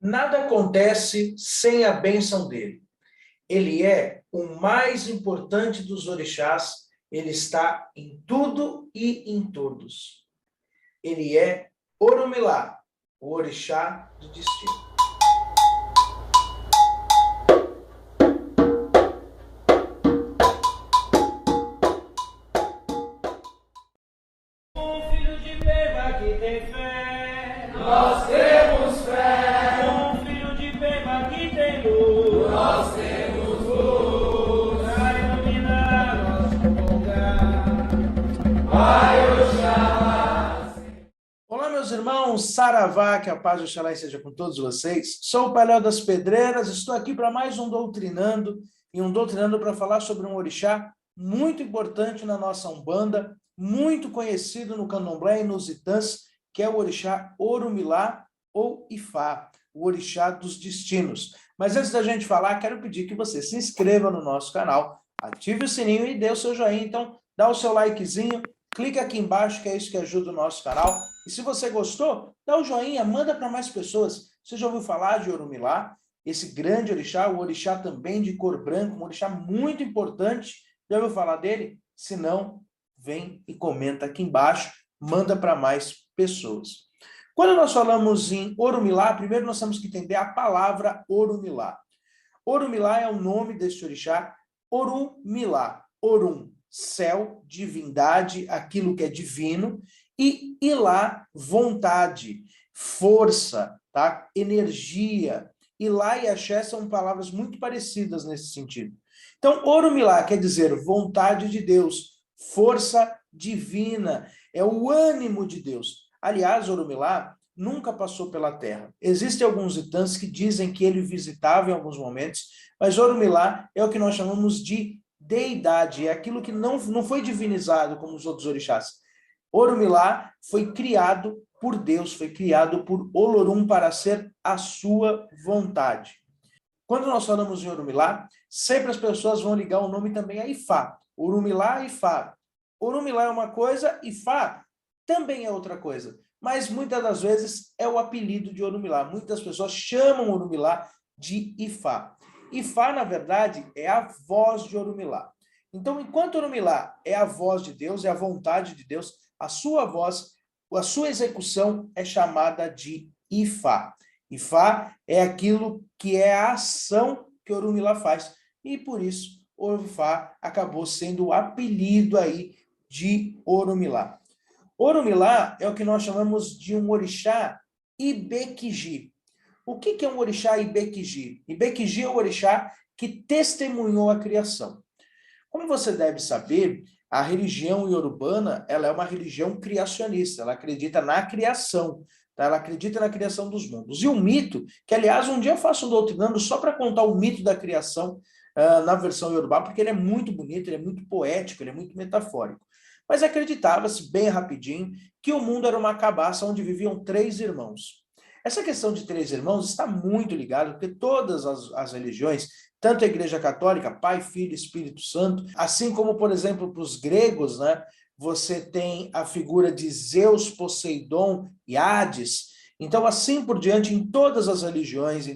Nada acontece sem a bênção dele. Ele é o mais importante dos orixás, ele está em tudo e em todos. Ele é Orumilá, o orixá do destino. Um filho de Peba que tem fé, nós temos fé. Um filho de Peba que tem luz, nós temos luz. Vai iluminar nosso lugar. Vai Oxalá. Olá, meus irmãos, Saravá, que a paz de Oxalá esteja com todos vocês. Sou o Pai Léo das Pedreiras, estou aqui para mais um Doutrinando, e um Doutrinando para falar sobre um orixá muito importante na nossa Umbanda, muito conhecido no Candomblé e nos Itãs, que é o orixá Orumilá ou Ifá, o orixá dos destinos. Mas antes da gente falar, quero pedir que você se inscreva no nosso canal, ative o sininho e dê o seu joinha. Então, dá o seu likezinho, clica aqui embaixo, que é isso que ajuda o nosso canal. E se você gostou, dá o joinha, manda para mais pessoas. Você já ouviu falar de Orumilá? Esse grande orixá, o orixá também de cor branca, um orixá muito importante. Já ouviu falar dele? Se não, vem e comenta aqui embaixo, manda para mais pessoas. Quando nós falamos em Orumilá, primeiro nós temos que entender a palavra Orumilá. Orumilá é o nome desse orixá. Orumilá, Orum, céu, divindade, aquilo que é divino, e Ilá, vontade, força, tá? Energia. Ilá e Axé são palavras muito parecidas nesse sentido. Então, Orumilá quer dizer vontade de Deus, força divina, é o ânimo de Deus. Aliás, Orumilá nunca passou pela terra. Existem alguns itãs que dizem que ele visitava em alguns momentos, mas Orumilá é o que nós chamamos de deidade, é aquilo que não foi divinizado como os outros orixás. Orumilá foi criado por Deus, foi criado por Olorum para ser a sua vontade. Quando nós falamos em Orumilá, sempre as pessoas vão ligar o nome também a Ifá. Orumilá, Ifá. Orumilá é uma coisa, Ifá também é outra coisa. Mas muitas das vezes é o apelido de Orumilá. Muitas pessoas chamam Orumilá de Ifá. Ifá, na verdade, é a voz de Orumilá. Então, enquanto Orumilá é a voz de Deus, é a vontade de Deus, a sua voz, a sua execução é chamada de Ifá. Ifá é aquilo que é a ação que Orumilá faz. E por isso, Ifá acabou sendo o apelido aí de Orumilá. Orumilá é o que nós chamamos de um orixá Ibequiji. O que é um orixá Ibequiji? Ibequiji é o orixá que testemunhou a criação. Como você deve saber, a religião iorubana, ela é uma religião criacionista, ela acredita na criação, tá? Ela acredita na criação dos mundos. E o mito, que aliás um dia eu faço um doutrinando só para contar o mito da criação na versão iorubá, porque ele é muito bonito, ele é muito poético, ele é muito metafórico. Mas acreditava-se, bem rapidinho, que o mundo era uma cabaça onde viviam 3 irmãos. Essa questão de 3 irmãos está muito ligada, porque todas as religiões, tanto a Igreja Católica, Pai, Filho, Espírito Santo, assim como, por exemplo, para os gregos, né, você tem a figura de Zeus, Poseidon e Hades. Então, assim por diante, em todas as religiões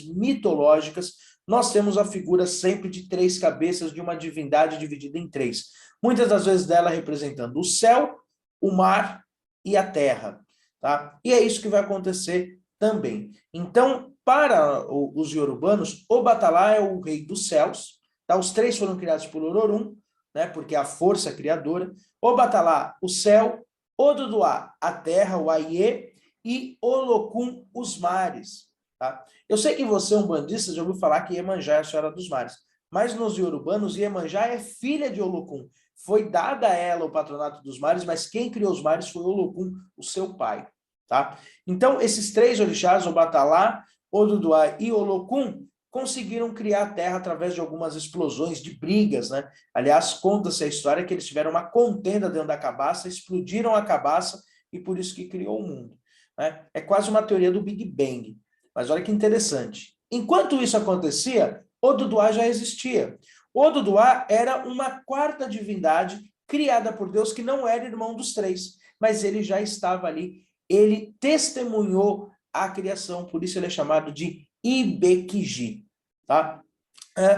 mitológicas, nós temos a figura sempre de 3 cabeças de uma divindade dividida em 3. Muitas das vezes dela representando o céu, o mar e a terra. Tá? E é isso que vai acontecer também. Então, para os iorubanos, Obatalá é o rei dos céus. Tá? Os 3 foram criados por Olorum, né? Porque é a força criadora. Obatalá, o céu. Oduduá, a terra, o Aiê. E Olokun, os mares. Tá? Eu sei que você, umbandista, já ouviu falar que Iemanjá é a senhora dos mares. Mas nos iorubanos, Iemanjá é filha de Olokun. Foi dada a ela o patronato dos mares, mas quem criou os mares foi Olokun, o seu pai. Tá? Então, esses 3 orixás, Obatalá, Oduduá e Olokun, conseguiram criar a terra através de algumas explosões, de brigas, né? Aliás, conta-se a história que eles tiveram uma contenda dentro da cabaça, explodiram a cabaça e por isso que criou o mundo. Né? É quase uma teoria do Big Bang. Mas olha que interessante. Enquanto isso acontecia, Oduduá já existia. Oduduá era uma 4ª divindade criada por Deus que não era irmão dos 3, mas ele já estava ali. Ele testemunhou a criação, por isso ele é chamado de Ibekiji, tá?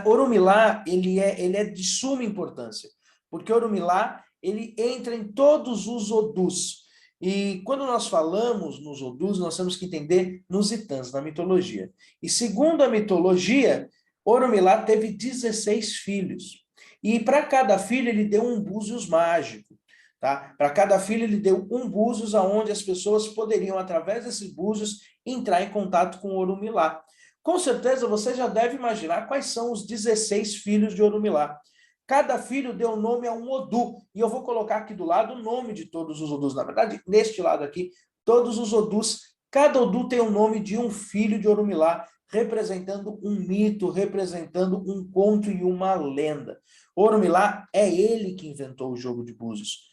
Orumilá, ele é de suma importância, porque Orumilá, ele entra em todos os Odus. E quando nós falamos nos Odus, nós temos que entender nos Itãs, na mitologia. E segundo a mitologia, Orumilá teve 16 filhos. E para cada filho ele deu um búzios mágico. Tá? Para cada filho ele deu um búzios, aonde as pessoas poderiam, através desses búzios, entrar em contato com Orumilá. Com certeza você já deve imaginar quais são os 16 filhos de Orumilá. Cada filho deu nome a um Odu, e eu vou colocar aqui do lado o nome de todos os Odus. Na verdade, neste lado aqui, todos os Odus, cada Odu tem o nome de um filho de Orumilá, representando um mito, representando um conto e uma lenda. Orumilá é ele que inventou o jogo de búzios.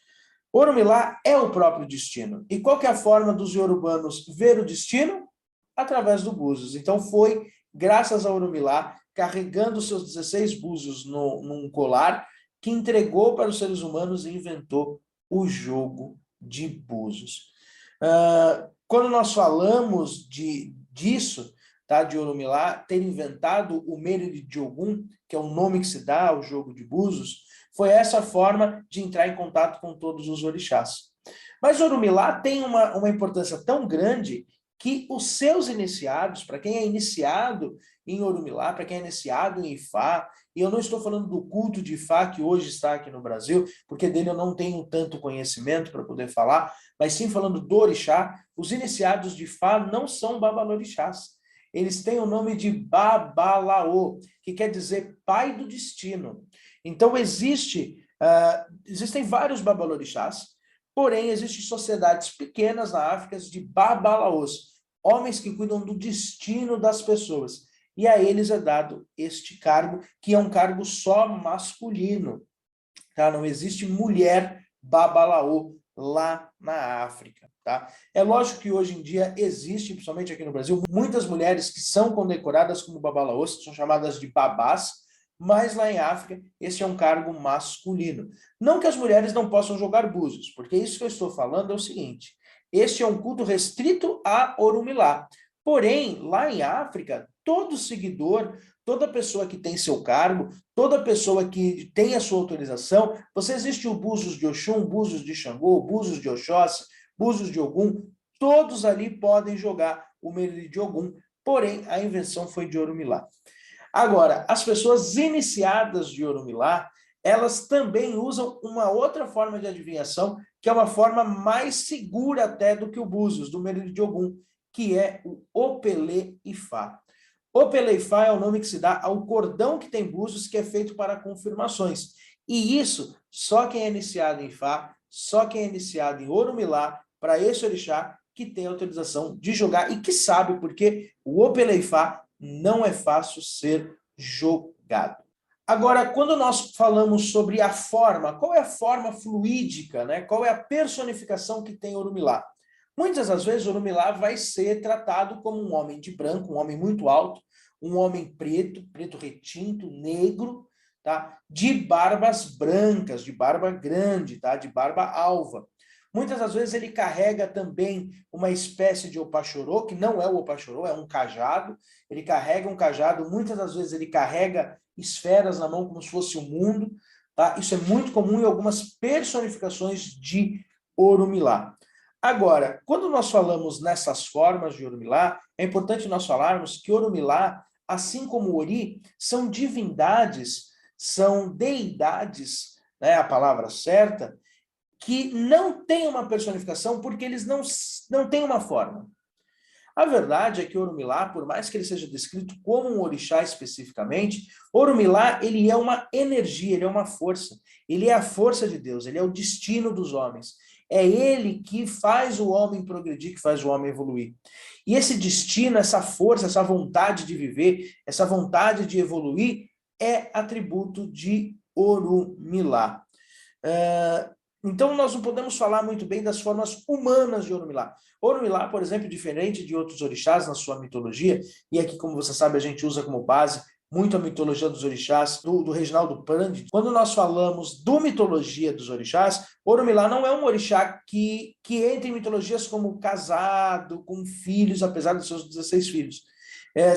Orumilá é o próprio destino. E qual que é a forma dos iorubanos ver o destino? Através do búzios. Então foi graças a Orumilá, carregando seus 16 búzios num colar, que entregou para os seres humanos e inventou o jogo de búzios. Quando nós falamos disso, tá, de Orumilá ter inventado o Meriri de Ogum, que é o nome que se dá ao jogo de búzios, foi essa forma de entrar em contato com todos os orixás. Mas Orumilá tem uma importância tão grande que os seus iniciados, para quem é iniciado em Orumilá, para quem é iniciado em Ifá, e eu não estou falando do culto de Ifá que hoje está aqui no Brasil, porque dele eu não tenho tanto conhecimento para poder falar, mas sim falando do orixá, os iniciados de Ifá não são babalorixás. Eles têm o nome de Babalaô, que quer dizer pai do destino. Então existem vários babalorixás, porém existem sociedades pequenas na África de Babalaôs, homens que cuidam do destino das pessoas. E a eles é dado este cargo, que é um cargo só masculino. Tá? Não existe mulher Babalaô lá na África. Tá? É lógico que hoje em dia existe, principalmente aqui no Brasil, muitas mulheres que são condecoradas como Babalaôs, são chamadas de babás, mas lá em África esse é um cargo masculino. Não que as mulheres não possam jogar búzios, porque isso que eu estou falando é o seguinte, este é um culto restrito a Orumilá. Porém, lá em África, todo seguidor, toda pessoa que tem seu cargo, toda pessoa que tem a sua autorização, existe o búzios de Oxum, búzios de Xangô, búzios de Oxóssi, búzios de Ogum, todos ali podem jogar o Meriri de Ogum, porém a invenção foi de Orumilá. Agora, as pessoas iniciadas de Orumilá, elas também usam uma outra forma de adivinhação, que é uma forma mais segura até do que o búzios, do Meriri de Ogum, que é o Opele-Ifá. Opele-Ifá é o nome que se dá ao cordão que tem búzios, que é feito para confirmações. E isso, só quem é iniciado em Ifá, só quem é iniciado em Orumilá, para esse orixá, que tem autorização de jogar e que sabe porque o Opele-Ifá não é fácil ser jogado. Agora, quando nós falamos sobre a forma, qual é a forma fluídica, né? Qual é a personificação que tem Orumilá? Muitas das vezes Orumilá vai ser tratado como um homem de branco, um homem muito alto, um homem preto, preto retinto, negro, tá? De barbas brancas, de barba grande, tá? De barba alva. Muitas das vezes ele carrega também uma espécie de opachorô, que não é o opachorô, é um cajado. Ele carrega um cajado, muitas das vezes ele carrega esferas na mão como se fosse o mundo, tá? Isso é muito comum em algumas personificações de Orumilá. Agora, quando nós falamos nessas formas de Orumilá, é importante nós falarmos que Orumilá, assim como Ori, são divindades, são deidades, né, a palavra certa, que não têm uma personificação porque eles não têm uma forma. A verdade é que Orumilá, por mais que ele seja descrito como um orixá especificamente, Orumilá, ele é uma energia, ele é uma força. Ele é a força de Deus, ele é o destino dos homens. É ele que faz o homem progredir, que faz o homem evoluir. E esse destino, essa força, essa vontade de viver, essa vontade de evoluir, é atributo de Orumilá. Então, nós não podemos falar muito bem das formas humanas de Orumilá. Orumilá, por exemplo, diferente de outros orixás na sua mitologia, e aqui, como você sabe, a gente usa como base muito a mitologia dos orixás, do Reginaldo Pandit. Quando nós falamos do mitologia dos orixás, Orumilá não é um orixá que entra em mitologias como casado, com filhos, apesar dos seus 16 filhos.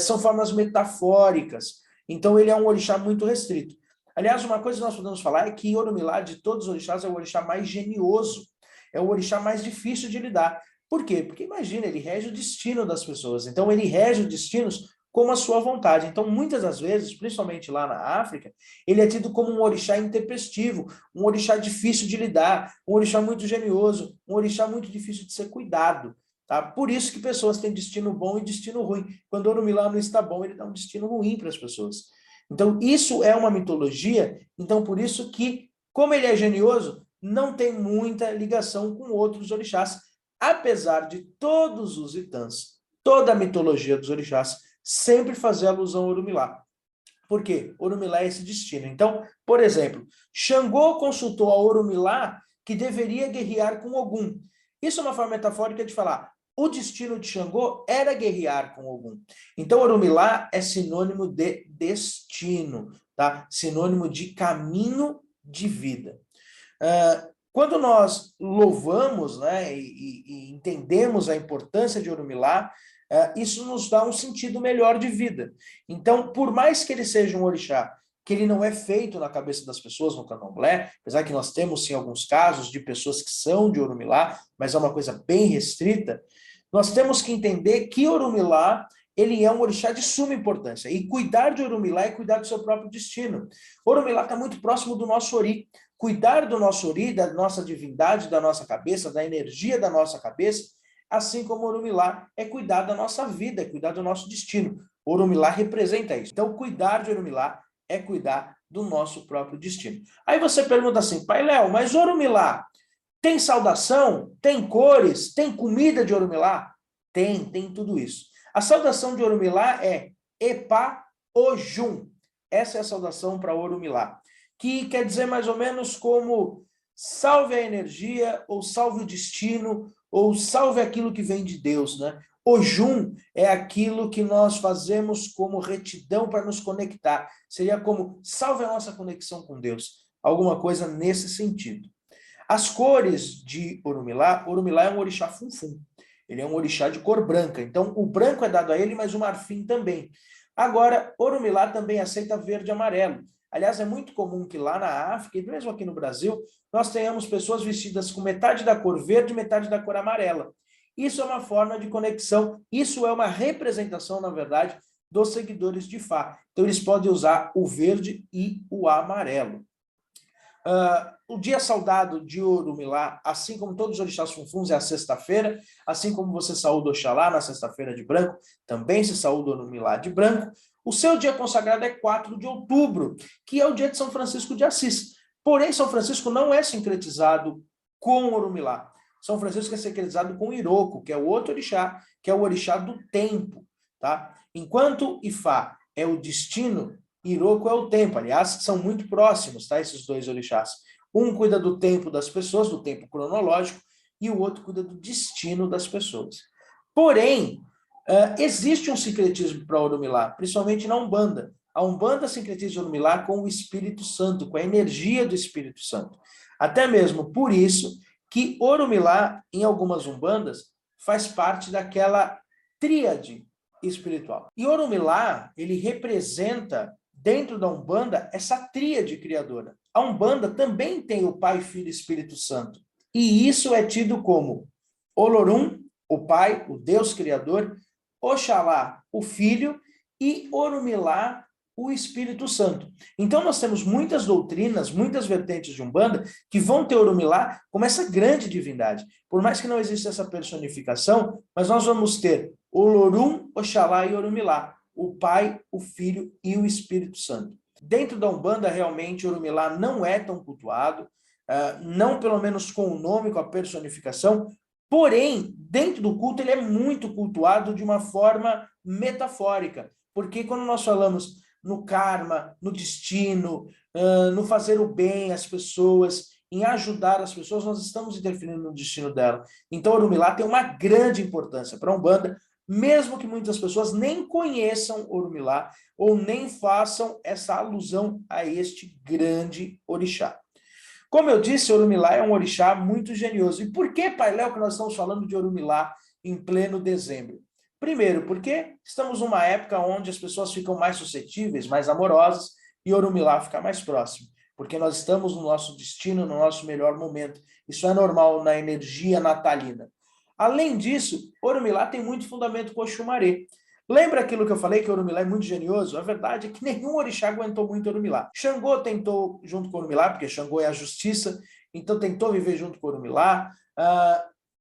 São formas metafóricas, então ele é um orixá muito restrito. Aliás, uma coisa que nós podemos falar é que Orumilá, de todos os orixás, é o orixá mais genioso, é o orixá mais difícil de lidar. Por quê? Porque imagina, ele rege o destino das pessoas, então ele rege os destinos como a sua vontade. Então, muitas das vezes, principalmente lá na África, ele é tido como um orixá intempestivo, um orixá difícil de lidar, um orixá muito genioso, um orixá muito difícil de ser cuidado. Tá? Por isso que pessoas têm destino bom e destino ruim. Quando Orumilá não está bom, ele dá um destino ruim para as pessoas. Então, isso é uma mitologia, então por isso que, como ele é genioso, não tem muita ligação com outros orixás, apesar de todos os itãs, toda a mitologia dos orixás, sempre fazer alusão a Orumilá. Por quê? Orumilá é esse destino. Então, por exemplo, Xangô consultou a Orumilá que deveria guerrear com Ogum. Isso é uma forma metafórica de falar, o destino de Xangô era guerrear com Ogum. Então, Orumilá é sinônimo de destino, tá? Sinônimo de caminho de vida. Quando nós louvamos, né, e entendemos a importância de Orumilá, isso nos dá um sentido melhor de vida. Então, por mais que ele seja um orixá, que ele não é feito na cabeça das pessoas no candomblé, apesar que nós temos sim alguns casos de pessoas que são de Orumilá, mas é uma coisa bem restrita, nós temos que entender que Orumilá, ele é um orixá de suma importância, e cuidar de Orumilá é cuidar do seu próprio destino. Orumilá está muito próximo do nosso ori. Cuidar do nosso ori, da nossa divindade, da nossa cabeça, da energia da nossa cabeça, assim como Orumilá é cuidar da nossa vida, é cuidar do nosso destino. Orumilá representa isso. Então, cuidar de Orumilá é cuidar do nosso próprio destino. Aí você pergunta assim, Pai Léo, mas Orumilá tem saudação? Tem cores? Tem comida de Orumilá? Tem tudo isso. A saudação de Orumilá é Epá Ojum. Essa é a saudação para Orumilá, que quer dizer mais ou menos como salve a energia, ou salve o destino, ou salve aquilo que vem de Deus, né? Ojum é aquilo que nós fazemos como retidão para nos conectar. Seria como salve a nossa conexão com Deus. Alguma coisa nesse sentido. As cores de Orumilá, Orumilá é um orixá funfun. Ele é um orixá de cor branca. Então, o branco é dado a ele, mas o marfim também. Agora, Orumilá também aceita verde e amarelo. Aliás, é muito comum que lá na África, e mesmo aqui no Brasil, nós tenhamos pessoas vestidas com metade da cor verde e metade da cor amarela. Isso é uma forma de conexão, isso é uma representação, na verdade, dos seguidores de Fá. Então, eles podem usar o verde e o amarelo. O dia saudado de Orumilá, assim como todos os orixás funfuns, é a sexta-feira, assim como você saúda Oxalá na sexta-feira de branco, também se saúda Orumilá de branco. O seu dia consagrado é 4 de outubro, que é o dia de São Francisco de Assis. Porém, São Francisco não é sincretizado com Orumilá. São Francisco é sincretizado com Iroko, que é o outro orixá, que é o orixá do tempo. Tá? Enquanto Ifá é o destino, Iroko é o tempo. Aliás, são muito próximos, tá? Esses dois orixás. Um cuida do tempo das pessoas, do tempo cronológico, e o outro cuida do destino das pessoas. Porém, existe um sincretismo para Orumilá, principalmente na Umbanda. A Umbanda sincretiza Orumilá com o Espírito Santo, com a energia do Espírito Santo. Até mesmo por isso que Orumilá, em algumas Umbandas, faz parte daquela tríade espiritual. E Orumilá, ele representa, dentro da Umbanda, essa tríade criadora. A Umbanda também tem o Pai, Filho e Espírito Santo. E isso é tido como Olorum, o Pai, o Deus Criador, Oxalá, o Filho, e Orumilá, o Espírito Santo. Então nós temos muitas doutrinas, muitas vertentes de Umbanda que vão ter Orumilá como essa grande divindade. Por mais que não exista essa personificação, mas nós vamos ter Olorum, Oxalá e Orumilá, o Pai, o Filho e o Espírito Santo. Dentro da Umbanda, realmente, Orumilá não é tão cultuado, não pelo menos com o nome, com a personificação, porém, dentro do culto, ele é muito cultuado de uma forma metafórica, porque quando nós falamos no karma, no destino, no fazer o bem às pessoas, em ajudar as pessoas, nós estamos interferindo no destino dela. Então, Orumilá tem uma grande importância para a Umbanda, mesmo que muitas pessoas nem conheçam Orumilá ou nem façam essa alusão a este grande orixá. Como eu disse, Orumilá é um orixá muito genioso. E por que, Pai Léo, que nós estamos falando de Orumilá em pleno dezembro? Primeiro, porque estamos numa época onde as pessoas ficam mais suscetíveis, mais amorosas, e Orumilá fica mais próximo. Porque nós estamos no nosso destino, no nosso melhor momento. Isso é normal na energia natalina. Além disso, Orumilá tem muito fundamento com Oxumaré. Lembra aquilo que eu falei, que Orumilá é muito genioso? A verdade é que nenhum orixá aguentou muito Orumilá. Xangô tentou junto com Orumilá, porque Xangô é a justiça, então tentou viver junto com Orumilá.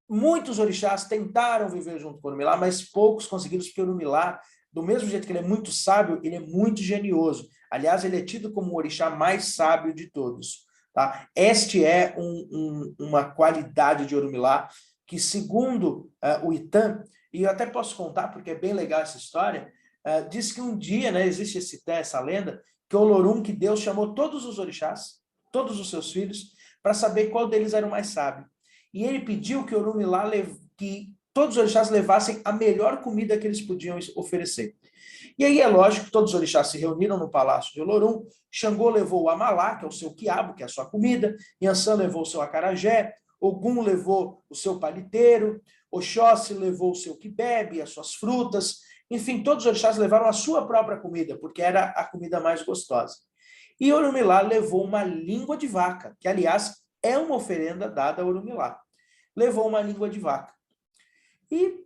Muitos orixás tentaram viver junto com Orumilá, mas poucos conseguiram, porque Orumilá, do mesmo jeito que ele é muito sábio, ele é muito genioso. Aliás, ele é tido como o orixá mais sábio de todos. Tá? Este é uma qualidade de Orumilá que, segundo o Itam, e eu até posso contar porque é bem legal essa história, diz que um dia, né, existe essa lenda, que Olorum, que Deus chamou todos os orixás, todos os seus filhos, para saber qual deles era o mais sábio. E ele pediu que Orumilá, que todos os orixás levassem a melhor comida que eles podiam oferecer. E aí é lógico que todos os orixás se reuniram no palácio de Olorum. Xangô levou o amalá, que é o seu quiabo, que é a sua comida. Yansan levou o seu acarajé. Ogum levou o seu paliteiro. Oxóssi levou o seu quibebe, as suas frutas. Enfim, todos os orixás levaram a sua própria comida, porque era a comida mais gostosa. E Orumilá levou uma língua de vaca, que, aliás, é uma oferenda dada a Orumilá. Levou uma língua de vaca. E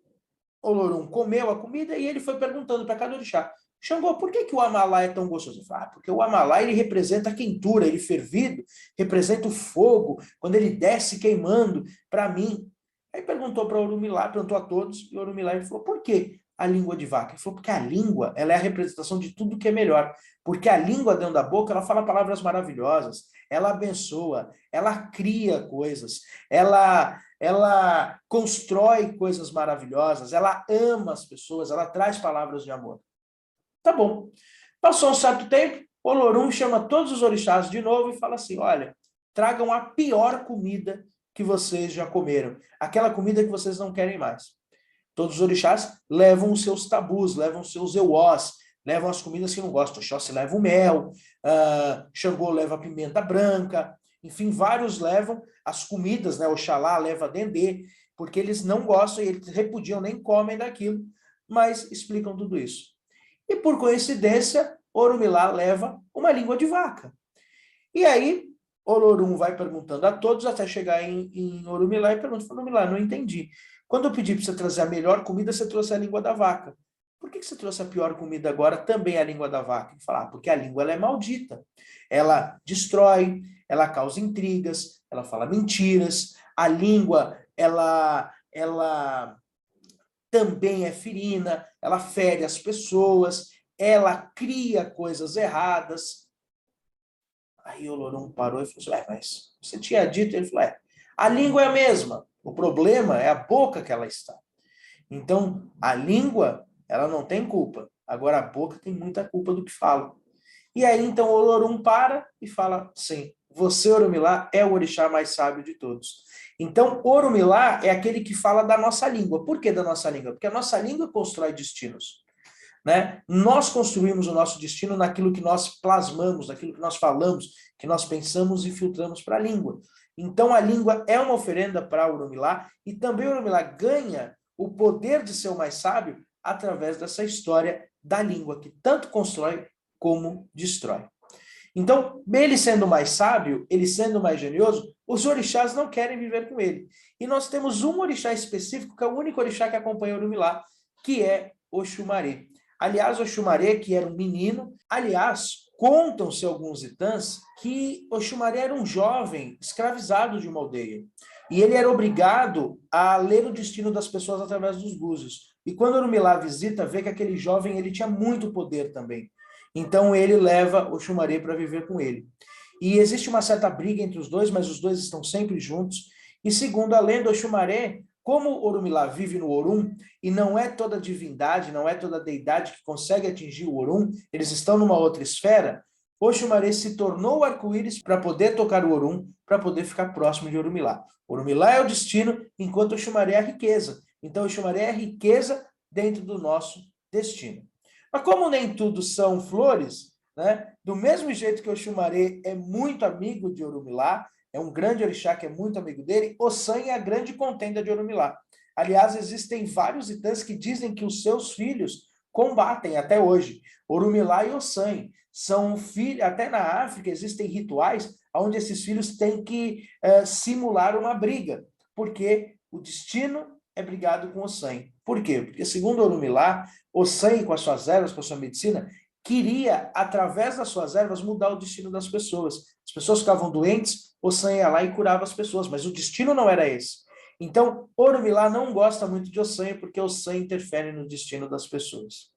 Olorum comeu a comida e ele foi perguntando para cada orixá: Xangô, por que o amalá é tão gostoso? Ele falou, porque o amalá ele representa a quentura, ele fervido, representa o fogo, quando ele desce queimando para mim. Aí perguntou para Orumilá, perguntou a todos, e Orumilá ele falou, por que a língua de vaca? Ele falou, porque a língua ela é a representação de tudo que é melhor. Porque a língua dentro da boca, ela fala palavras maravilhosas, ela abençoa, ela cria coisas, ela constrói coisas maravilhosas, ela ama as pessoas, ela traz palavras de amor. Tá bom. Passou um certo tempo, Olorum chama todos os orixás de novo e fala assim, olha, tragam a pior comida que vocês já comeram, aquela comida que vocês não querem mais. Todos os orixás levam os seus tabus, levam os seus euós, levam as comidas que não gostam. Oxóssi leva o mel, Xangô leva a pimenta branca, enfim, vários levam as comidas, né? Oxalá leva dendê, porque eles não gostam e eles repudiam, nem comem daquilo, mas explicam tudo isso. E por coincidência, Orumilá leva uma língua de vaca. E aí, Olorum vai perguntando a todos até chegar em Orumilá e pergunta, Orumilá, não entendi. Quando eu pedi para você trazer a melhor comida, você trouxe a língua da vaca. Por que você trouxe a pior comida agora, também a língua da vaca? Ele fala, porque a língua ela é maldita. Ela destrói, ela causa intrigas, ela fala mentiras. A língua, ela também é ferina, ela fere as pessoas, ela cria coisas erradas. Aí o Olorum parou e falou assim, mas você tinha dito, ele falou, a língua é a mesma, o problema é a boca que ela está. Então, a língua, ela não tem culpa, agora a boca tem muita culpa do que fala. E aí, então, o Olorum para e fala, sim, você, Orumilá, é o orixá mais sábio de todos. Então, Orumilá é aquele que fala da nossa língua. Por que da nossa língua? Porque a nossa língua constrói destinos. Né? Nós construímos o nosso destino naquilo que nós plasmamos, naquilo que nós falamos, que nós pensamos e filtramos para a língua. Então, a língua é uma oferenda para Orumilá e também Orumilá ganha o poder de ser o mais sábio através dessa história da língua, que tanto constrói como destrói. Então, ele sendo mais sábio, ele sendo mais genioso, os orixás não querem viver com ele. E nós temos um orixá específico, que é o único orixá que acompanha Orumilá, que é Oxumaré. Aliás, Oxumaré, que era um menino, aliás, contam-se alguns itãs que Oxumaré era um jovem escravizado de uma aldeia. E ele era obrigado a ler o destino das pessoas através dos búzios. E quando Orumilá visita, vê que aquele jovem ele tinha muito poder também. Então ele leva Oxumaré para viver com ele. E existe uma certa briga entre os dois, mas os dois estão sempre juntos. E segundo a lenda, Oxumaré, como Orumilá vive no Orum, e não é toda divindade, não é toda deidade que consegue atingir o Orum, eles estão numa outra esfera, Oxumaré se tornou o arco-íris para poder tocar o Orum, para poder ficar próximo de Orumilá. Orumilá é o destino, enquanto Oxumaré é a riqueza. Então Oxumaré é a riqueza dentro do nosso destino. Mas como nem tudo são flores, né? Do mesmo jeito que o Oxumaré é muito amigo de Orumilá, é um grande orixá que é muito amigo dele, Ossan é a grande contenda de Orumilá. Aliás, existem vários itãs que dizem que os seus filhos combatem até hoje. Orumilá e Ossan são filhos, até na África existem rituais onde esses filhos têm que simular uma briga, porque o destino é brigado com Ossan. Por quê? Porque, segundo Orumilá, Ossan, com as suas ervas, com a sua medicina, queria, através das suas ervas, mudar o destino das pessoas. As pessoas ficavam doentes, Ossan ia lá e curava as pessoas, mas o destino não era esse. Então, Orumilá não gosta muito de Ossan, porque Ossan interfere no destino das pessoas.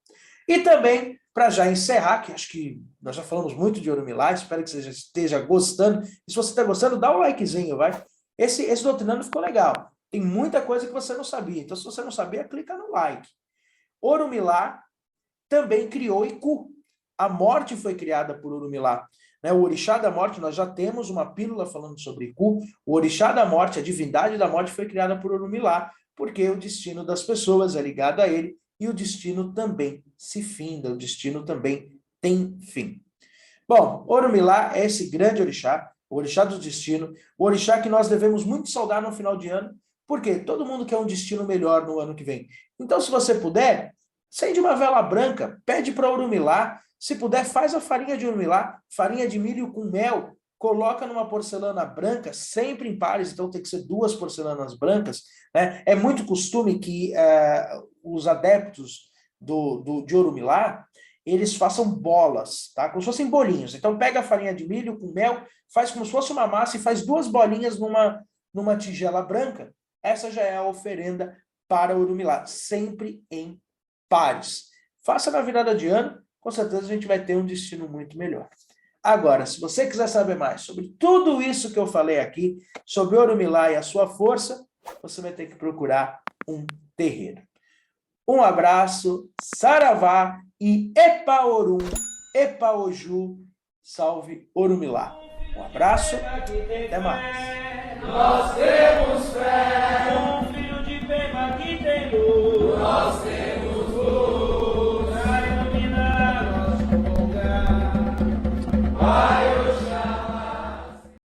E também, para já encerrar, que acho que nós já falamos muito de Orumilá, espero que você esteja gostando. E se você está gostando, dá um likezinho, vai. Esse Doutrinando ficou legal. Tem muita coisa que você não sabia. Então, se você não sabia, clica no like. Orumilá também criou Iku. A morte foi criada por Orumilá. O orixá da morte, nós já temos uma pílula falando sobre Iku. O orixá da morte, a divindade da morte, foi criada por Orumilá, porque o destino das pessoas é ligado a ele, e o destino também se finda, o destino também tem fim. Bom, Orumilá é esse grande orixá, o orixá do destino, o orixá que nós devemos muito saudar no final de ano, porque todo mundo quer um destino melhor no ano que vem. Então, se você puder, acende uma vela branca, pede para Orumilá, se puder, faz a farinha de Orumilá, farinha de milho com mel, coloca numa porcelana branca, sempre em pares, então tem que ser 2 porcelanas brancas, né? É muito costume que os adeptos de Orumilá, eles façam bolas, tá? Como se fossem bolinhos. Então pega a farinha de milho com mel, faz como se fosse uma massa e faz 2 bolinhas numa tigela branca. Essa já é a oferenda para Orumilá, sempre em pares. Faça na virada de ano, com certeza a gente vai ter um destino muito melhor. Agora, se você quiser saber mais sobre tudo isso que eu falei aqui, sobre Orumilá e a sua força, você vai ter que procurar um terreiro. Um abraço, saravá e epa Orum, epa Oju, salve Orumilá. Um abraço, até mais. Nós temos fé.